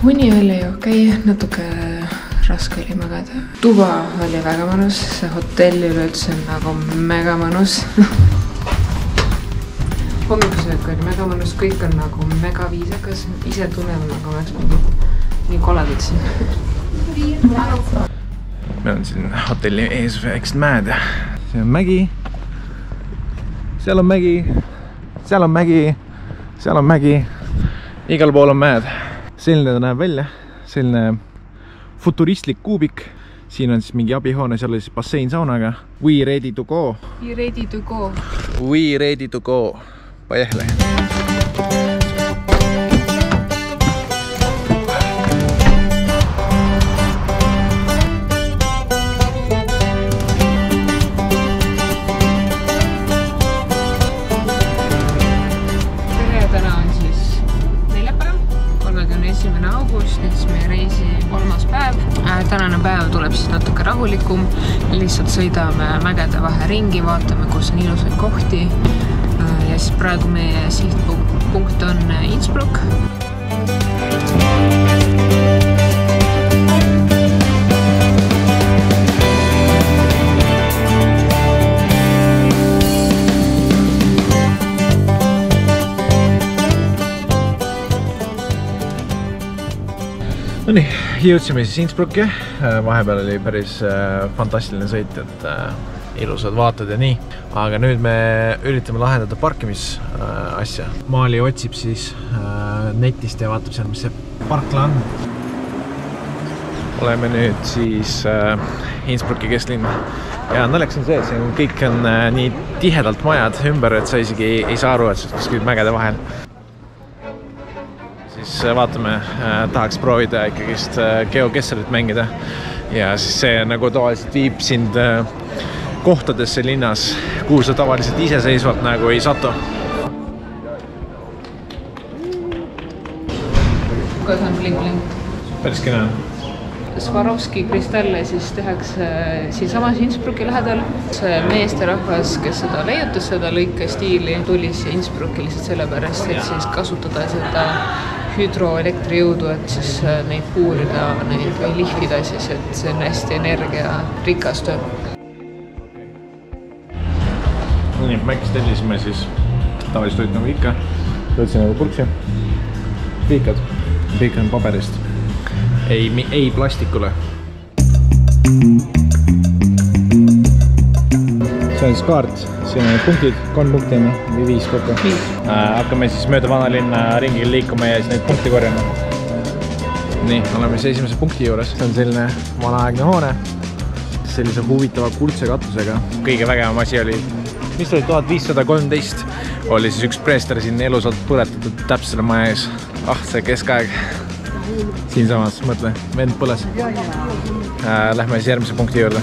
uni oli okei, natuke raske oli magada. Tuba oli väga mõnus, see hotell üleüldse on nagu mega mõnus. Hommikusöök oli mega mõnus, kõik on nagu mega viisakas. Ise tunnen nagu oleks nii koledad siin. Meil on siin hotelli ees väiksed mäed. See on mägi. Seal on mägi. Seal on mägi. Seal on mägi. Igal pool on mäed. Selline ta näeb välja. Selline futuristlik kuubik. Siin on siis mingi abihoone, seal oli siis bassein saunaga. We ready to go. We ready to go. We ready to go. Поехали. Täna on siis neljapäev, 31. august, siis meie reisi 3. päev. Tänane päev tuleb siis natuke rahulikum. Lihtsalt sõidame mägede vahe ringi, vaatame, kus on ilusaid kohti. Ja siis praegu meie sihtpunkt on Innsbruck. No nii, jõudsime siis Innsbrucki. Vahepeal oli päris fantastiline sõit, et ilusad vaated ja nii. Aga nüüd me üritame lahendada parkimisasja. Maali otsib siis netist ja vaatab seal, mis see parkla on. Oleme nüüd siis Innsbrucki kesklinn. Ja naljakas on see, et siin kõik on nii tihedalt majad ümber, et sa isegi ei saa aru, et sa kuskil mägede vahel. Siis vaatame, tahaks proovida ikkagist GeoGuessarit mängida. Ja siis see nagu tavaliselt viib sind kohtadesse linnas, kuhu sa tavaliselt iseseisvalt nagu ei satu. Kuidas on bling-bling? Päris kena. Swarovski kristalle siis tehakse siinsamas Innsbrucki lähedal. See meesterahvas, kes seda leiutas, seda lõikestiili, tuli siia Innsbrucki lihtsalt sellepärast, et siis kasutada seda hüdroelektrijõudu, et siis neid puurida, neid või lihvida siis, et see on hästi energiarikas töö. Nii, Mäkis tellisime siis tavalist toit nagu ikka. Võtsime purksi. Piikad. Piik on paberist. Ei plastikule. See on siis kaart. Siin on punktid, 3 punkti või 5 kokku. Hakkame siis mööda vanalinna ringi liikuma ja siis neid punkti korjama. Nii, oleme siis esimese punkti juures. See on selline vanaaegne hoone. Sellise huvitava kuldse katusega. Kõige vägevam asi oli, mis oli 1513, oli siis üks preester siin elusalt põletatud täpselt selle maja ees. See keskaeg. Siinsamas, mõtle, vend põles. Lähme siis järgmise punkti juurde.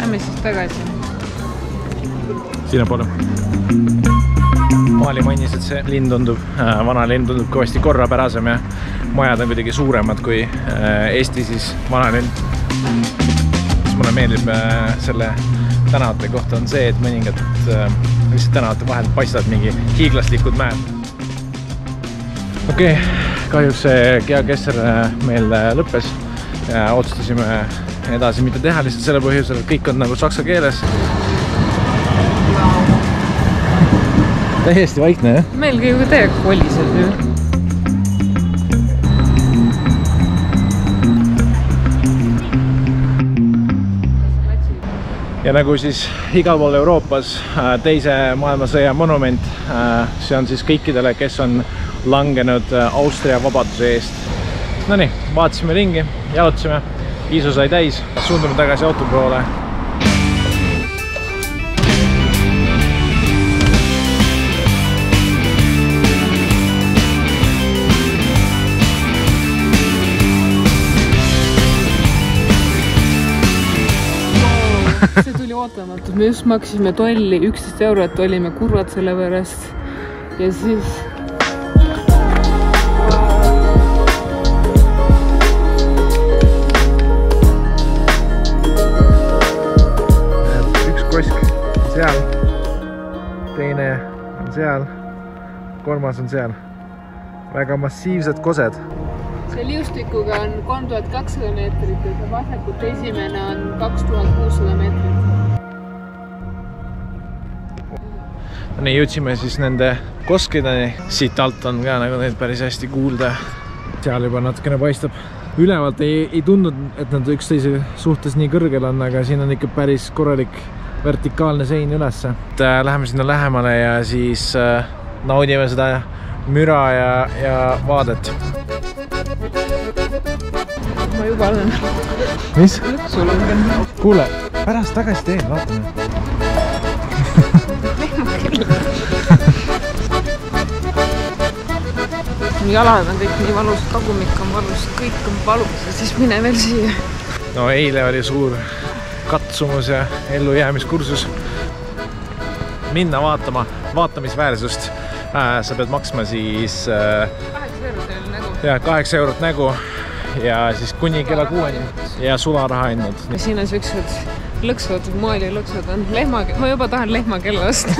Lähme siis tagasi. Sinna poole. Maali mainis, et see linn tundub, vana linn tundub kõvasti korrapärasem ja majad on kuidagi suuremad kui Eesti siis vana linn. Mis mulle meeldib selle tänavate kohta on see, et mõningad lihtsalt tänavate vahel paistavad mingi hiiglaslikud mäed. Okei, kahjuks see GeoGuessr meil lõppes ja otsustasime edasi mitte teha lihtsalt selle põhjusel, et kõik on nagu saksa keeles. Täiesti vaikne, jah? Meil kõige täiega koliseb ju. Ja nagu siis igal pool Euroopas teise maailmasõja monument, see on siis kõikidele, kes on langenud Austria vabaduse eest. No nii, vaatasime ringi, jalutasime, isu sai täis, suundume tagasi auto poole. See tuli ootamatult, me just maksime tolli 11 €, olime kurvad selle pärast ja siis seal, kolmas on seal. Väga massiivsed kosed. See liustikuga on 3200 meetrit ja vasakult esimene on 2600 meetrit. Nii jõudsime siis nende koskideni. Siit alt on ka nagu neid päris hästi kuulda. Seal juba natukene paistab. Ülevalt ei tundnud, et nad üksteise suhtes nii kõrgel on, aga siin on ikka päris korralik vertikaalne sein ülesse. Läheme sinna lähemale ja siis naudime seda müra ja vaadet. Ma juba olen. Mis? Lõksu langen. Kuule, pärast tagasi teen, vaatame. Jalad on kõik nii valus, tagumik on valus, kõik on valus ja siis mine veel siia. No eile oli suur katsumus ja ellujäämiskursus. Minna vaatama vaatamisväärsust. Sa pead maksma siis 8 eurot nägu. Ja 8 eurot nägu ja siis kuni kella 6 ja sularaha hinnad. Siin on siuksed lõksud, moeli lõksud on lehma, ma juba tahan lehmakella osta.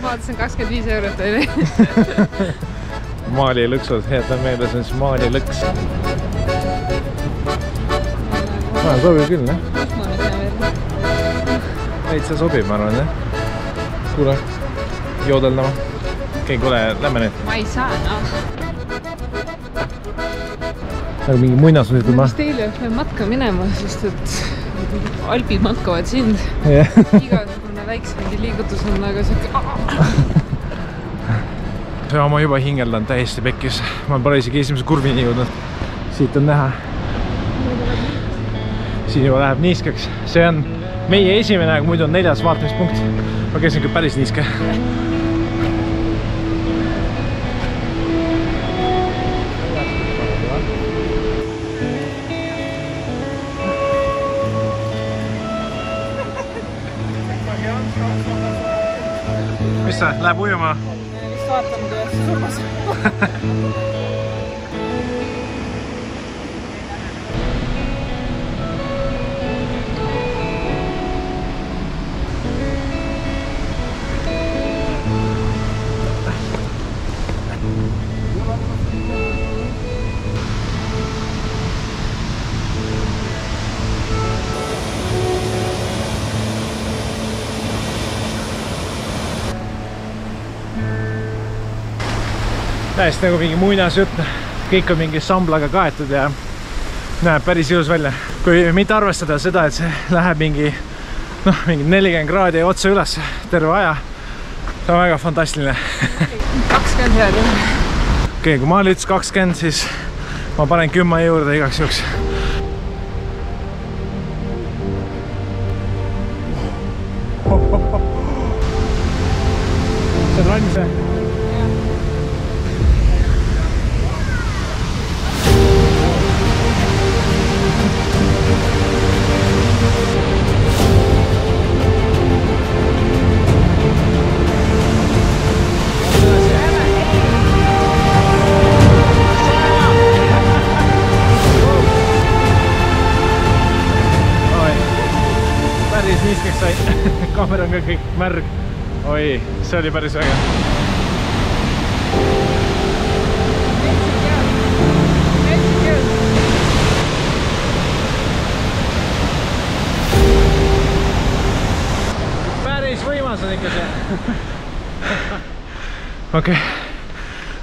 Vaatasin 25 eurot oli. Maali lõksud, jätan meelde, see on siis maali lõks. Sobib küll, ne? Kus ma nüüd näen veel? Veitsa sobib, ma arvan, ne? Kuule, joodeldama. Okei, kuule, lähme nüüd. Ma ei saa, noh. Nagu mingi muinasjutt ma. Mis teile peab matka minema, sest et alpid matkavad sind. Igasugune väiksemgi liigutus on aga siuke... Ma juba hingeldan täiesti pekkis. Ma pole isegi esimese kurvini jõudnud. Siit on näha. Siin juba läheb niiskeks. See on meie esimene, aga muidu on 4. vaatamispunkt. Ma käisin küll päris niiske. Mis sa? Läheb ujuma? Vaatan, kuidas surmas. Täiesti nagu mingi muinasjutt, kõik on mingi samblaga kaetud ja näeb päris ilus välja. Kui mitte arvestada seda, et see läheb mingi 40 kraadi otse üles terve aja, see on väga fantastiline. 20 head. Okei, kui Maali ütles 20, siis ma panen 10 juurde igaks juhuks. See on valmis või? Niiskeks sai. Kaamera on ka kõik märg. Oi, see oli päris väga. Päris võimas on ikka see. Okei,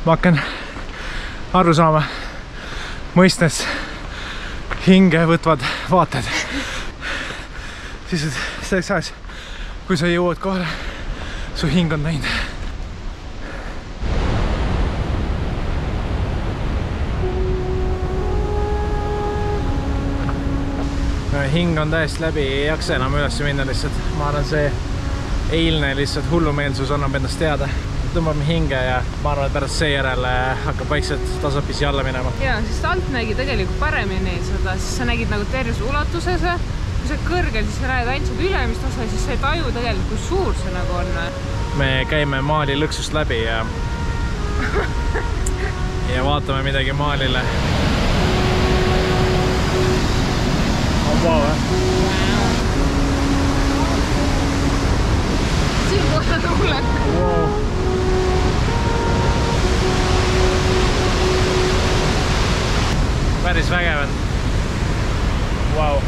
ma hakkan aru saama, mõistes hinge võtvad vaated. Siis selleks ajaks, kui sa jõuad kohale, su hing on näinud. Hing on täiesti läbi, ei jaksa enam üles minna lihtsalt. Ma arvan, see eilne lihtsalt hullumeelsus annab endast teada. Tõmbame hinge ja ma arvan, et pärast seejärel hakkab vaikselt tasapisi alla minema. Jaa, sest alt nägi tegelikult paremini seda, siis sa nägid nagu terves ulatuses. Kui sa kõrgel, siis sa näed ainult ülemist osa, siis sa ei taju tegelikult, kui suur see nagu on. Me käime Maali lõksust läbi ja vaatame midagi Maalile. On vau, Siin kohta tuuled. Wow. päris vägev on. Vau.